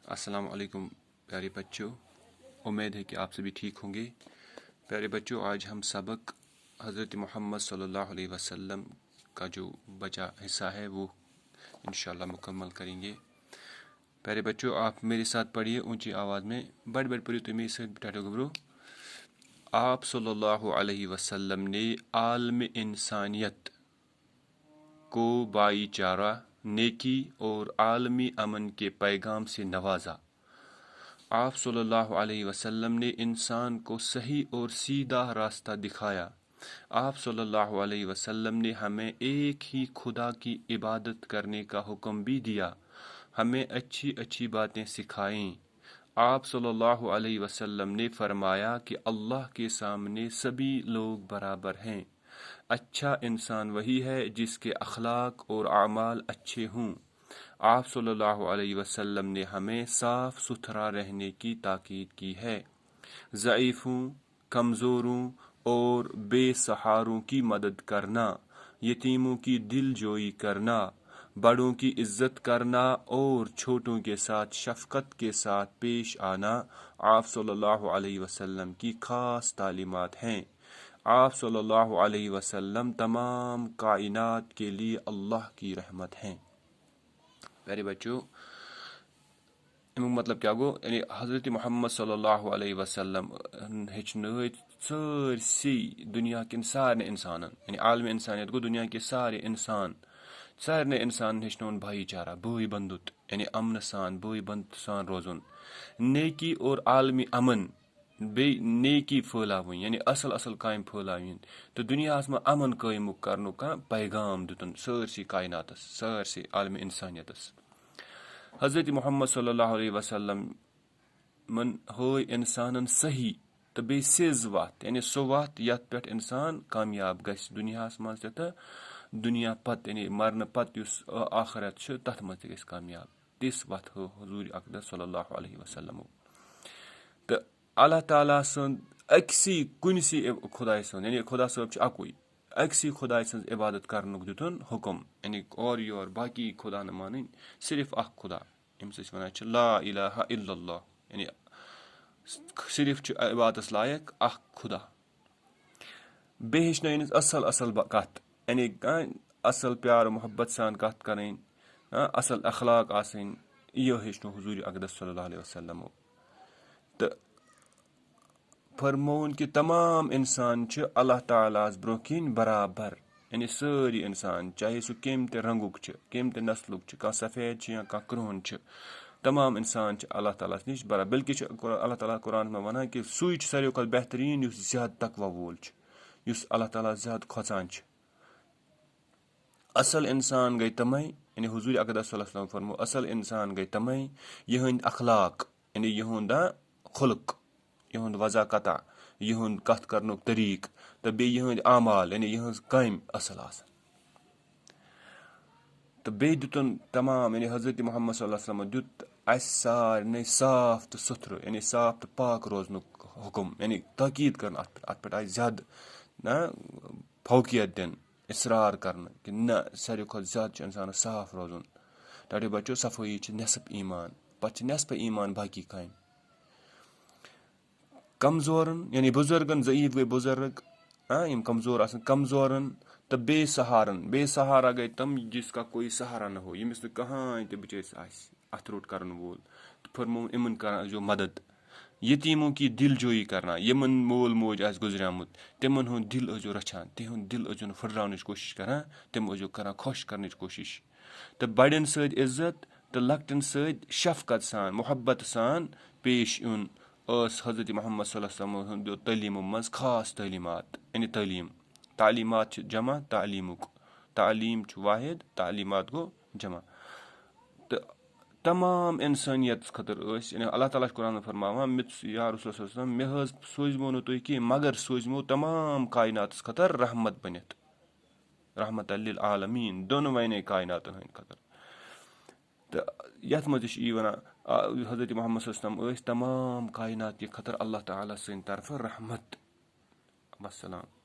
السلام علیکم پیارے بچوں، امید ہے کہ آپ سبھی ٹھیک ہوں گے۔ پیارے بچوں، آج ہم سبق حضرت محمد صلی اللہ علیہ وسلم کا جو بچا حصہ ہے وہ انشاءاللہ مکمل کریں گے۔ پیارے بچوں، آپ میرے ساتھ پڑھیے اونچی آواز میں، بڑھ پڑھیے تو میرے ساتھ ٹاٹو گبرو۔ آپ صلی اللہ علیہ وسلم نے عالم انسانیت کو بھائی چارہ، نیکی اور عالمی امن کے پیغام سے نوازا۔ آپ صلی اللہ علیہ وسلم نے انسان کو صحیح اور سیدھا راستہ دکھایا۔ آپ صلی اللہ علیہ وسلم نے ہمیں ایک ہی خدا کی عبادت کرنے کا حکم بھی دیا، ہمیں اچھی اچھی باتیں سکھائیں۔ آپ صلی اللہ علیہ وسلم نے فرمایا کہ اللہ کے سامنے سبھی لوگ برابر ہیں۔ اچھا انسان وہی ہے جس کے اخلاق اور اعمال اچھے ہوں۔ آپ صلی اللہ علیہ وسلم نے ہمیں صاف ستھرا رہنے کی تاکید کی ہے۔ ضعیفوں، کمزوروں اور بے سہاروں کی مدد کرنا، یتیموں کی دل جوئی کرنا، بڑوں کی عزت کرنا اور چھوٹوں کے ساتھ شفقت کے ساتھ پیش آنا آپ صلی اللہ علیہ وسلم کی خاص تعلیمات ہیں۔ آپ صلی اللہ علیہ وسلم تمام کائنات کے لیے اللہ کی رحمت ہیں۔ پیارے بچوں، مطلب کیا گو؟ یعنی حضرت محمد صلی اللہ علیہ وسلم ہیچنٲیت سٲرسی دنیا کن سارے انسانن، یعنی عالم انسانیت گو دنیا کے سارے انسان، سارے انسان ہیچنون بھائی چارہ، بھائی بندت، یعنی امن سان، بھائی بند سان روزن، نیکی اور عالمی امن، بے نیکی پھٲلاوٕنۍ، یعنی اصل کامہِ پھٲلاوٕنۍ تو دنیاہس منٛز امن قٲیِم کرنُک کانٛہہ پیغام دیُتن سٲرسٕے کائناتس، سٲرسٕے عالم انسانیتس۔ حضرت محمد صلی اللہ علیہ وسلم من ہٲے انسانن صحیح تو بیٚیہِ سیٚز وتھ، یعنی سۄ وتھ یتھ پٮ۪ٹھ انسان کامیاب گژھِ دنیاہس منٛز تہِ تہٕ دنیا پتہٕ، یعنی مرنہٕ پتہٕ یُس آخرت چھُ تتھ منٛز تہِ گژھِ کامیاب، تِژھ وتھ ہٲو حضوٗرِ اقدس صلی اللہ علیہ وسلمو۔ تہٕ اللہ تعالیٰ سٕنٛد أکسٕے کُنسٕے خۄداے سٕنٛز، یعنی خۄدا صٲب چھُ اکُے، أکسٕے خۄداے سٕنٛز عبادت کرنُک دیُتن حکم، یعنی اورٕ یور باقی خۄدا نہٕ مانٕنۍ، صرف اکھ خۄدا ییٚمِس أسۍ ونان چھِ لا الہ الا اللہ، یعنی صرف چھُ عبادتس لایق اکھ خۄدا۔ بیٚیہِ ہیٚچھنٲیِن أسۍ اصل کتھ، یعنی اصل پیار محبت سان کتھ کرٕنۍ، اصل اخلاق آسٕنۍ، یہِ ہیٚچھنو حضوٗرِ اقدس صلی اللہ علیہ وسلمو۔ تہٕ فرمووُن کہ تمام انسان چھِ اللہ تعالیٰ ہس برونٛہہ کِنۍ برابر، یعنی سٲری انسان چاہے سُہ کمہِ تہِ رنگُک چھُ، کمہِ تہِ نسلُک چھُ، کانٛہہ سفید چھُ یا کانٛہہ کرٛہُن چھُ، تمام انسان چھِ اللہ تعالیٰ ہس نِش برابر۔ بلکہ چھُ اللہ تعالیٰ قرآنس منٛز ونان کہ سُے چھُ ساروی کھۄتہٕ بہتریٖن یُس زیادٕ تقویٰ وول چھُ، یُس اللہ تعالیٰ زیادٕ کھۄژان چھُ۔ اصل انسان گٔے تِمے، یعنی حضوٗرِ اقدس صلی اللہ علیہ وسلم فرمو اصل انسان گٔے تِمے یِہنٛدۍ اخلاق، یعنی یِہُنٛد خلق، یِہُنٛد وضاقتہ، یِہُنٛد کتھ کرنُک طریٖقہٕ، تہٕ بیٚیہِ یِہنٛدۍ اعمال، یعنی یِہنٛز کامہِ اصل آسن۔ تہٕ بیٚیہِ دیُتن تمام، یعنی حضرت محمد صلی اللہ علیہ وسلمن دیُت اسہِ سارنٕے صاف تہٕ سُتھرٕ، یعنی صاف تہٕ پاک روزنُک حکم، یعنی تاکید کرن اتھ پٮ۪ٹھ آیہِ زیادٕ فوقیت دِنہٕ، اصرار کرنہٕ کہ نہ ساروی کھۄتہٕ زیادٕ چھُ انسانس صاف روزُن۔ ڈاڈی بچو، صفٲیی چھِ نصف ایمان، پتہٕ چھِ نصف ایمان باقی کامہِ۔ کمزورن، یعنی بزرگن، ضعیف گٔے بزرگ، یِم کمزور آسن، کمزورن تہٕ بے سہارن، بے سہارا گٔے تِم جس کا کوئی سہارا نہ ہو، ییٚمِس نہٕ کٕہٲنۍ تہِ بِچٲرِس آسہِ اتھ روٚٹ کرن وول، تہٕ فرمووُن یِمن کرو مدد۔ یتیموں کی دل جوئی کرنا، یمن مول موج آسہِ گُزریومُت تِمن ہُنٛد دل ٲسۍزیو رچھان، تِہُنٛد دل ٲسۍزیو نہٕ پھٕٹراونٕچ کوٗشش کران، تِم ٲسۍزیو کران خۄش کرنٕچ کوٗشش۔ تہٕ بڑٮ۪ن سۭتۍ عزت تہٕ لۄکٹٮ۪ن سۭتۍ شفقت سان، محبت سان پیش یُن ٲس حضرت محمد صلی اللہ علیہ وسلم ہٕنٛدیو تعلیٖمو منٛز خاص تعلیٖمات، یعنی تعلیٖم، تعلیٖمات چھِ جمع تعلیٖمُک، تعلیٖم چھُ واحد، تعلیٖمات گوٚو جمع۔ تہٕ تمام انسٲنیت خٲطرٕ ٲسۍ، یعنی اللہ تعالیٰ چھُ قرآنس منٛز فرماوان یا رسول صلی اللہ علیہ وسلم، مےٚ حظ سوٗزمو نہٕ تُہۍ کینٛہہ مگر سوٗزمو تمام کائناتس خٲطرٕ رحمت بٔنِتھ، رحمت للعالمیٖن، دۄنوٕنی کائناتن ہٕنٛدۍ خٲطرٕ۔ تہٕ یتھ منٛز تہِ چھُ یی ونان حضرت محمد صلی اللہ علیہ وسلم ٲسۍ تمام کائنات کہِ خٲطرٕ اللہ تعالیٰ سٕنٛدِ طرفہٕ رحمت۔ وسلام۔